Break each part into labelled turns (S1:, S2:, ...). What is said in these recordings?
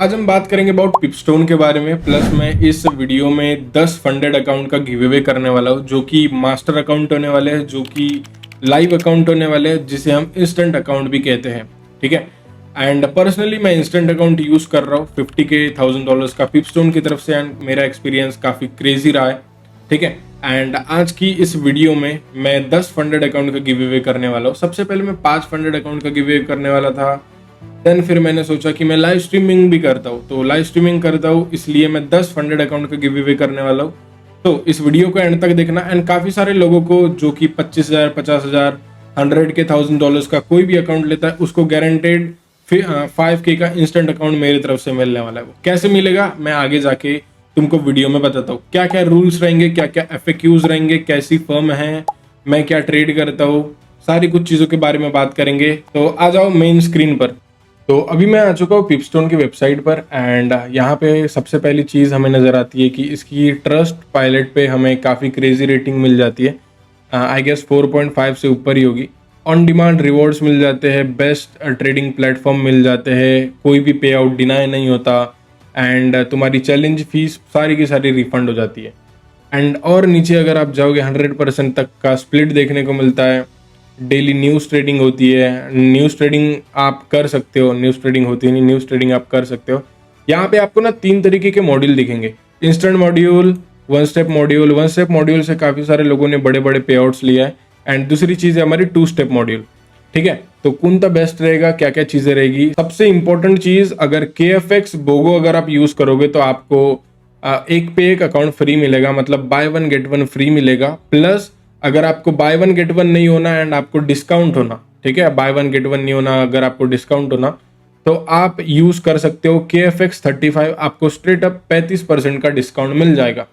S1: आज हम बात करेंगे अबाउट पिपस्टोन के बारे में। प्लस मैं इस वीडियो में 10 फंडेड अकाउंट का गिव अवे करने वाला हूँ, जो कि मास्टर अकाउंट होने वाले हैं, जो कि लाइव अकाउंट होने वाले हैं, जिसे हम इंस्टेंट अकाउंट भी कहते हैं। ठीक है। एंड पर्सनली मैं इंस्टेंट अकाउंट यूज कर रहा हूँ 50K $1000 का पिपस्टोन की तरफ से, एंड मेरा एक्सपीरियंस काफी क्रेजी रहा है। ठीक है। एंड आज की इस वीडियो में मैं 10 फंडेड अकाउंट का गिव अवे करने वाला हूँ। सबसे पहले मैं 5 फंडेड अकाउंट का गिव अवे करने वाला था। देन फिर मैंने सोचा कि मैं लाइव स्ट्रीमिंग भी करता हूँ, तो लाइव स्ट्रीमिंग करता हूँ इसलिए मैं 10 फंडेड अकाउंट का गिव अवे करने वाला हूँ। तो इस वीडियो को एंड तक देखना। एंड काफी सारे लोगों को जो कि 25,000, 50,000, 100K $1000 का कोई भी अकाउंट लेता है, उसको गारंटेड 5K का इंस्टेंट अकाउंट मेरी तरफ से मिलने वाला है। वो कैसे मिलेगा मैं आगे जाके तुमको वीडियो में बताता हूँ। क्या क्या रूल्स रहेंगे, क्या क्या FAQs रहेंगे, कैसी फर्म है, मैं क्या ट्रेड करता हूँ, सारी कुछ चीज़ों के बारे में बात करेंगे। तो आ जाओ मेन स्क्रीन पर। तो अभी मैं आ चुका हूँ पिपस्टोन की वेबसाइट पर। एंड यहाँ पे सबसे पहली चीज़ हमें नज़र आती है कि इसकी ट्रस्ट पायलट पे हमें काफ़ी क्रेजी रेटिंग मिल जाती है। आई गेस 4.5 से ऊपर ही होगी। ऑन डिमांड रिवॉर्ड्स मिल जाते हैं, बेस्ट ट्रेडिंग प्लेटफॉर्म मिल जाते हैं, कोई भी पे आउट डिनाई नहीं होता, एंड तुम्हारी चैलेंज फीस सारी की सारी रिफंड हो जाती है। एंड और नीचे अगर आप जाओगे 100% तक का स्प्लिट देखने को मिलता है। डेली न्यूज़ ट्रेडिंग होती है। न्यूज़ ट्रेडिंग आप कर सकते हो, न्यूज़ ट्रेडिंग होती है नहीं, न्यूज़ ट्रेडिंग आप कर सकते हो। यहाँ पे आपको ना 3 तरीके के मॉड्यूल दिखेंगे। Instant module, one step module. One step module से काफ़ी सारे लोगों ने बड़े बड़े पे आउट्स लिया है। एंड दूसरी चीज़ है हमारी 2 स्टेप मॉड्यूल। ठीक है। तो कौन सा बेस्ट रहेगा, क्या क्या चीज़ें रहेगी। सबसे इंपॉर्टेंट चीज़, अगर KFX बोगो अगर आप यूज़ करोगे तो आपको एक पे एक अकाउंट फ्री मिलेगा, मतलब by one get one free मिलेगा। प्लस अगर आपको बाय वन गेट वन नहीं होना एंड आपको डिस्काउंट होना, ठीक है, बाय वन गेट वन नहीं होना, अगर आपको डिस्काउंट होना तो आप यूज कर सकते हो KFX 35। आपको स्ट्रेट अप 35% का डिस्काउंट मिल जाएगा।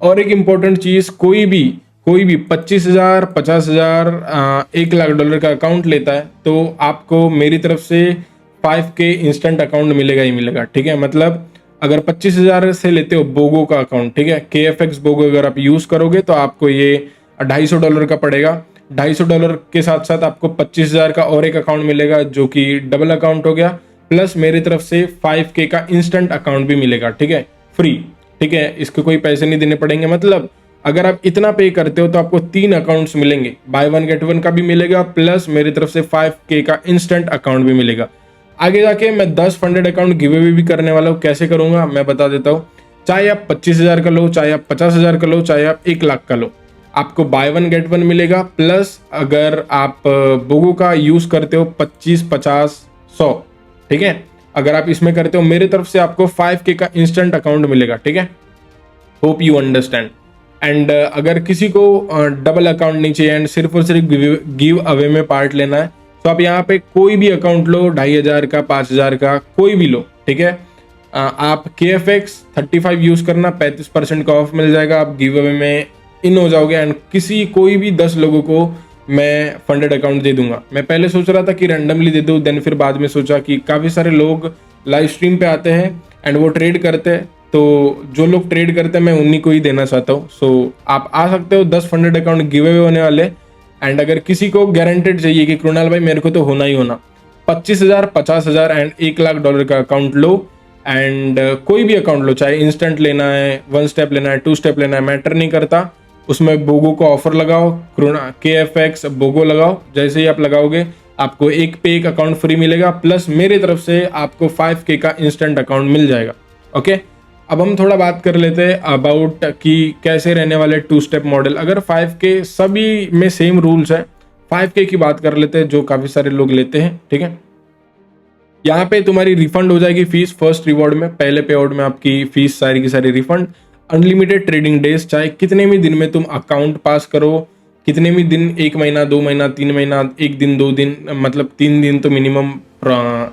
S1: और एक इंपॉर्टेंट चीज, कोई भी 25,000, 50,000, $1,00,000 का अकाउंट लेता है तो आपको मेरी तरफ से 5K इंस्टेंट अकाउंट मिलेगा ही मिलेगा। ठीक है। मतलब अगर 25,000 से लेते हो बोगो का अकाउंट, ठीक है, KFX बोगो अगर आप यूज करोगे तो आपको ये $250 का पड़ेगा। $250 के साथ साथ आपको 25,000 का और एक अकाउंट मिलेगा, जो कि डबल अकाउंट हो गया। प्लस मेरी तरफ से 5K का इंस्टेंट अकाउंट भी मिलेगा। ठीक है, फ्री। ठीक है, इसके कोई पैसे नहीं देने पड़ेंगे। मतलब अगर आप इतना पे करते हो तो आपको 3 अकाउंट्स मिलेंगे, बाय वन गेट वन का भी मिलेगा, प्लस मेरी तरफ से 5K का इंस्टेंट अकाउंट भी मिलेगा। आगे जाके मैं 10 फंडेड अकाउंट गिव अवे भी करने वाला हूँ। कैसे करूंगा मैं बता देता हूँ। चाहे आप 25,000 का लो, चाहे आप 50,000 का लो, चाहे आप 1,00,000 का लो, आपको बाय वन गेट वन मिलेगा। प्लस अगर आप बोगो का यूज करते हो 25, 50, 100, ठीक है, अगर आप इसमें करते हो मेरे तरफ से आपको 5K का इंस्टेंट अकाउंट मिलेगा। ठीक है, होप यू अंडरस्टैंड। एंड अगर किसी को डबल अकाउंट नहीं चाहिए एंड सिर्फ और सिर्फ गिव अवे में पार्ट लेना है तो आप यहाँ पे कोई भी अकाउंट लो, 2,500 का, 5,000 का, कोई भी लो। ठीक है, आप KFX 35 यूज करना, 35% का ऑफ मिल जाएगा, आप गिव अवे में इन हो जाओगे। एंड कोई भी 10 लोगों को मैं फंडेड अकाउंट दे दूंगा। मैं पहले सोच रहा था कि रैंडमली दे दूं, देन फिर बाद में सोचा कि काफ़ी सारे लोग लाइव स्ट्रीम पे आते हैं एंड वो ट्रेड करते हैं, तो जो लोग ट्रेड करते हैं मैं उन्हीं को ही देना चाहता हूँ। सो आप आ सकते हो, 10 फंडेड अकाउंट गिव अवे होने वाले। एंड अगर किसी को गारंटेड चाहिए कि कृणाल भाई मेरे को तो होना ही होना, 25,000, 50,000 एंड $1,00,000 का अकाउंट लो। एंड कोई भी अकाउंट लो, चाहे इंस्टेंट लेना है, वन स्टेप लेना है, 2 स्टेप लेना है, मैटर नहीं करता। उसमें बोगो को ऑफर लगाओ, KFX बोगो लगाओ। जैसे ही आप लगाओगे आपको एक पे एक अकाउंट फ्री मिलेगा, प्लस मेरे तरफ से आपको 5K का इंस्टेंट अकाउंट मिल जाएगा। ओके, अब हम थोड़ा बात कर लेते हैं अबाउट कि कैसे रहने वाले 2 स्टेप मॉडल। अगर 5K सभी में सेम रूल्स है, 5K की बात कर लेते हैं जो काफी सारे लोग लेते हैं। ठीक है, यहाँ पे तुम्हारी रिफंड हो जाएगी फीस फर्स्ट रिवॉर्ड में, पहले पे आउट में आपकी फीस सारी की सारी रिफंड। अनलिमिटेड ट्रेडिंग डेज, चाहे कितने भी दिन में तुम अकाउंट पास करो, कितने भी दिन, 1 महीना, 2 महीना, 3 महीना, 1 दिन, 2 दिन, मतलब 3 दिन तो मिनिमम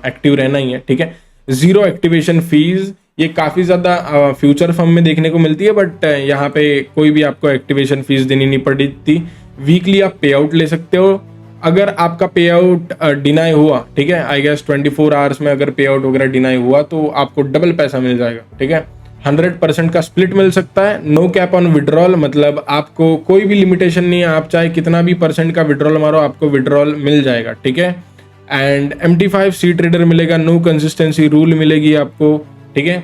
S1: एक्टिव रहना ही है। ठीक है, 0 एक्टिवेशन फीस। ये काफ़ी ज़्यादा फ्यूचर फर्म में देखने को मिलती है, बट यहाँ पे कोई भी आपको एक्टिवेशन फीस देनी नहीं पड़ती। वीकली आप पे आउट ले सकते हो। अगर आपका पे आउट डिनाई हुआ, ठीक है, आई गेस 24 आवर्स में अगर पे आउट वगैरह डिनाई हुआ तो आपको डबल पैसा मिल जाएगा। ठीक है, 100% का स्प्लिट मिल सकता है। नो कैप ऑन विड्रॉल, मतलब आपको कोई भी लिमिटेशन नहीं है, आप चाहे कितना भी % का विड्रॉल मारो आपको विड्रॉल मिल जाएगा। ठीक है, एंड MT5 सी ट्रेडर मिलेगा, नो कंसिस्टेंसी रूल मिलेगी आपको, ठीक है।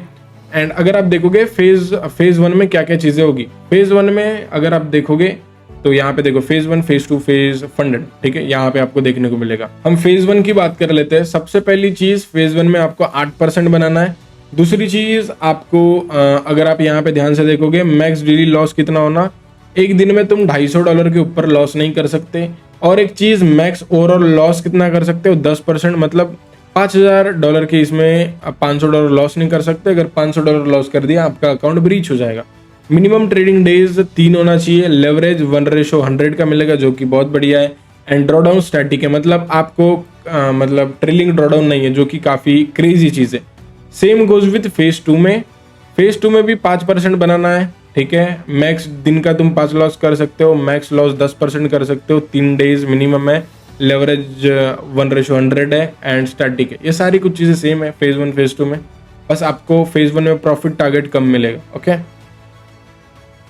S1: एंड अगर आप देखोगे फेज 1 में क्या क्या चीजें होगी, फेज 1 में अगर आप देखोगे तो यहाँ पे देखो फेज 1, फेज 2, फेज फंडेड, ठीक है, यहाँ पे आपको देखने को मिलेगा। हम फेज 1 की बात कर लेते हैं। सबसे पहली चीज फेज 1 में आपको 8% बनाना है। दूसरी चीज आपको अगर आप यहाँ पे ध्यान से देखोगे, मैक्स डेली लॉस कितना होना, एक दिन में तुम $250 के ऊपर लॉस नहीं कर सकते। और एक चीज, मैक्स ओवरऑल लॉस कितना कर सकते हो, 10%, मतलब $5000 के इसमें आप $500 लॉस नहीं कर सकते। अगर $500 लॉस कर दिया आपका अकाउंट ब्रीच हो जाएगा। मिनिमम ट्रेडिंग डेज 3 होना चाहिए। लेवरेज 1:100 का मिलेगा जो कि बहुत बढ़िया है। एंड ड्रॉडाउन स्टैटिक है, मतलब आपको मतलब ट्रेलिंग ड्रॉडाउन नहीं है, जो कि काफी क्रेजी चीज है। सेम गोज विथ फेज 2 में। फेज 2 में भी 5% बनाना है, ठीक है। मैक्स दिन का तुम 5 लॉस कर सकते हो, मैक्स लॉस 10% कर सकते हो। 3 डेज मिनिमम है। लेवरेज 1:100 है एंड स्टैटिक है। ये सारी कुछ चीजें सेम है फेज 1 फेज 2 में, बस आपको फेज 1 में प्रॉफिट टारगेट कम मिलेगा। ओके,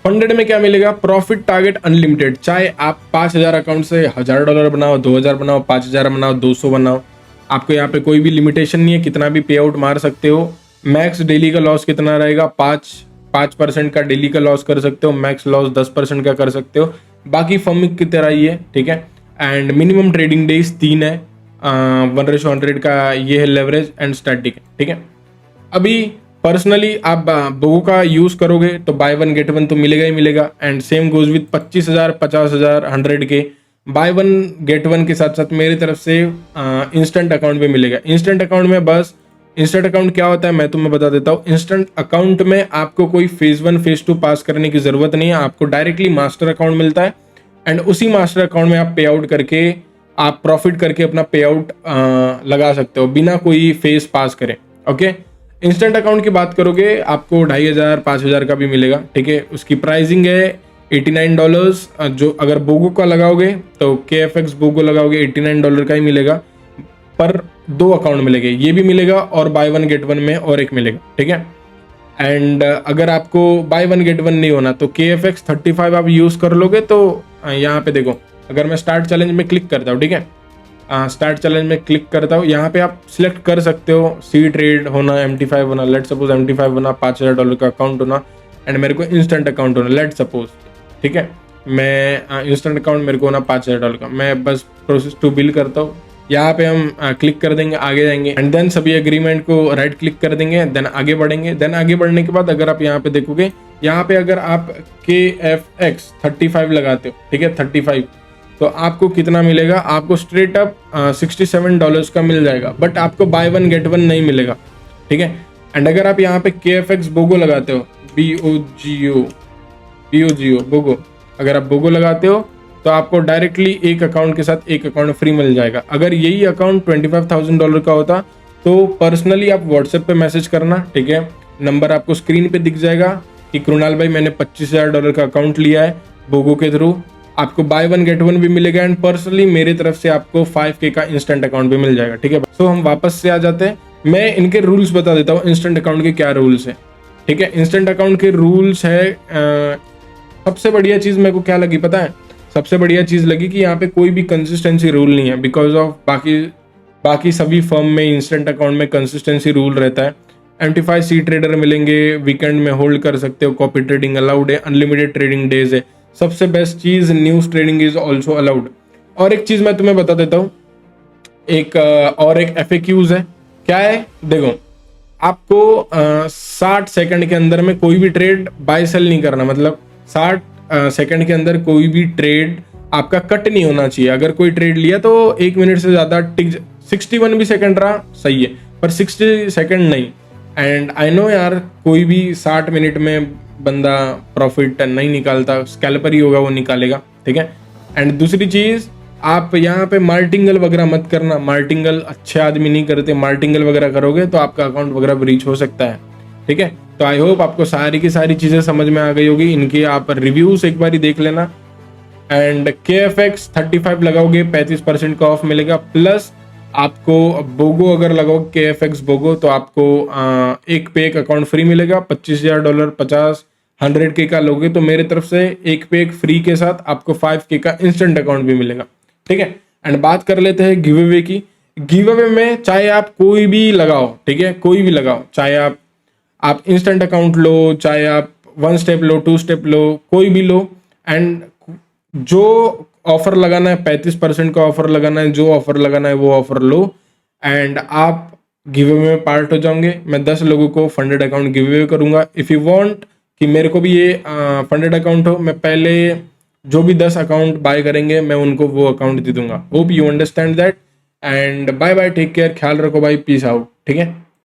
S1: फंडेड में क्या मिलेगा, प्रॉफिट टारगेट अनलिमिटेड। चाहे आप 5000 अकाउंट से $1000 बनाओ, 2000 बनाओ, 5000 बनाओ, 200 बनाओ, आपको यहाँ पे कोई भी लिमिटेशन नहीं है, कितना भी पे आउट मार सकते हो। मैक्स डेली का लॉस कितना रहेगा, 5% का डेली का लॉस कर सकते हो। मैक्स लॉस 10% का कर सकते हो। बाकी फर्मिक की तरह ही है, ठीक है। एंड मिनिमम ट्रेडिंग डेज 3 है। 1:100 का ये है लेवरेज एंड स्टैटिक, ठीक है। अभी पर्सनली आप बोगो का यूज करोगे तो बाय 1 गेट 1 तो मिलेगा ही मिलेगा। एंड सेम गोज विथ 25,000, 50,000, 100 के बाय 1 गेट 1 के साथ साथ मेरी तरफ से इंस्टेंट अकाउंट भी मिलेगा। इंस्टेंट अकाउंट में बस, इंस्टेंट अकाउंट क्या होता है मैं तुम्हें बता देता हूँ। इंस्टेंट अकाउंट में आपको कोई फेज 1 फेज 2 पास करने की जरूरत नहीं है, आपको डायरेक्टली मास्टर अकाउंट मिलता है। एंड उसी मास्टर अकाउंट में आप पे आउट करके, आप प्रॉफिट करके अपना पे आउट लगा सकते हो बिना कोई फेज पास करे। ओके, इंस्टेंट अकाउंट की बात करोगे आपको 2500, 5000 का भी मिलेगा, ठीक है। उसकी प्राइसिंग है $89। जो अगर बोगो का लगाओगे तो KFX बोगो लगाओगे $89 का ही मिलेगा, पर 2 अकाउंट मिलेंगे, ये भी मिलेगा और बाय 1 गेट 1 में और एक मिलेगा, ठीक है। एंड अगर आपको बाय 1 गेट 1 नहीं होना तो KFX 35 आप यूज कर लोगे। तो यहाँ पे देखो, अगर मैं स्टार्ट चैलेंज में क्लिक करता हूँ, ठीक है, स्टार्ट चैलेंज में क्लिक करता हूँ, यहाँ पे आप सिलेक्ट कर सकते हो सी ट्रेड होना, MT5 होना, लेट सपोज MT5 होना, $5000 का अकाउंट होना, एंड मेरे को इंस्टेंट अकाउंट होना, लेट सपोज, ठीक है। मैं इंस्टेंट अकाउंट मेरे को होना $5000 का। मैं बस प्रोसेस टू बिल करता हूँ, यहाँ पे हम क्लिक कर देंगे, आगे जाएंगे एंड देन सभी एग्रीमेंट को राइट क्लिक कर देंगे, देन आगे बढ़ेंगे। देन आगे बढ़ने के बाद अगर आप यहाँ पे देखोगे, यहाँ पे अगर आप KFX 35 लगाते हो, ठीक है, 35, तो आपको कितना मिलेगा, आपको स्ट्रेट अप $67 का मिल जाएगा, बट आपको बाय 1 गेट 1 नहीं मिलेगा, ठीक है। एंड अगर आप यहाँ पे KFX बोगो लगाते हो, BOGO बोगो, अगर आप बोगो लगाते हो तो आपको डायरेक्टली एक अकाउंट के साथ एक अकाउंट फ्री मिल जाएगा। अगर यही अकाउंट $25,000 का होता तो पर्सनली आप व्हाट्सएप पे मैसेज करना, ठीक है। नंबर आपको स्क्रीन पे दिख जाएगा कि कृणाल भाई मैंने $25,000 का अकाउंट लिया है बोगो के थ्रू, आपको बाय 1 गेट 1 भी मिलेगा एंड पर्सनली मेरी तरफ से आपको 5K का इंस्टेंट अकाउंट भी मिल जाएगा, ठीक है। सो हम वापस से आ जाते हैं, मैं इनके रूल्स बता देता हूँ इंस्टेंट अकाउंट के क्या रूल्स है, ठीक है। इंस्टेंट अकाउंट के रूल्स है, सबसे बढ़िया चीज मेरे को क्या लगी पता है, सबसे बढ़िया चीज लगी कि यहाँ पे कोई भी कंसिस्टेंसी रूल नहीं है, बिकॉज ऑफ बाकी सभी फर्म में इंस्टेंट अकाउंट में कंसिस्टेंसी रूल रहता है। MT5 सी ट्रेडर मिलेंगे, वीकेंड में होल्ड कर सकते हो, कॉपी ट्रेडिंग अलाउड है, अनलिमिटेड ट्रेडिंग डेज है, सबसे बेस्ट चीज news trading is also allowed. और एक चीज मैं तुम्हें बता देता हूँ, एक FAQs है, क्या है देखो, आपको 60 सेकंड के अंदर में कोई भी ट्रेड बाय सेल नहीं करना, मतलब 60 सेकंड के अंदर कोई भी ट्रेड आपका कट नहीं होना चाहिए। अगर कोई ट्रेड लिया तो 1 मिनट से ज्यादा टिक, 61 भी सेकंड रहा सही है, पर 60 सेकंड नहीं। एंड आई नो यार, कोई भी 60 मिनट में बंदा प्रॉफिट नहीं निकालता, स्कैल्पर ही होगा वो निकालेगा, ठीक है। एंड दूसरी चीज, आप यहाँ पे मार्टिंगल वगैरह मत करना, मार्टिंगल अच्छे आदमी नहीं करते, मार्टिंगल वगैरह करोगे तो आपका अकाउंट वगैरह ब्रीच हो सकता है, ठीक है। तो आई होप आपको सारी की सारी चीजें समझ में आ गई होगी, इनके आप रिव्यूज एक बार देख लेना। एंड KFX 35 लगाओगे 35% का ऑफ मिलेगा, प्लस आपको बोगो अगर लगाओगे KFX बोगो तो आपको एक पे एक अकाउंट फ्री मिलेगा। $25,000 50 100K का लोगे तो मेरे तरफ से एक पे एक फ्री के साथ आपको 5K का इंस्टेंट अकाउंट भी मिलेगा, ठीक है। एंड बात कर लेते हैं गिव अवे की। गिव अवे में चाहे आप कोई भी लगाओ, ठीक है, कोई भी लगाओ, चाहे आप आप इंस्टेंट अकाउंट लो, चाहे आप 1 स्टेप लो, 2 स्टेप लो, कोई भी लो, एंड जो ऑफर लगाना है 35% का ऑफर लगाना है, जो ऑफर लगाना है वो ऑफर लो, एंड आप गिव अवे में पार्ट हो जाओगे। मैं 10 लोगों को फंडेड अकाउंट गिव अवे करूंगा। इफ़ यू वांट कि मेरे को भी ये फंडेड अकाउंट हो, मैं पहले जो भी 10 अकाउंट बाय करेंगे मैं उनको वो अकाउंट दे दूंगा। Hope you understand that, and bye bye, take care, ख्याल रखो भाई, पीस आउट, ठीक है।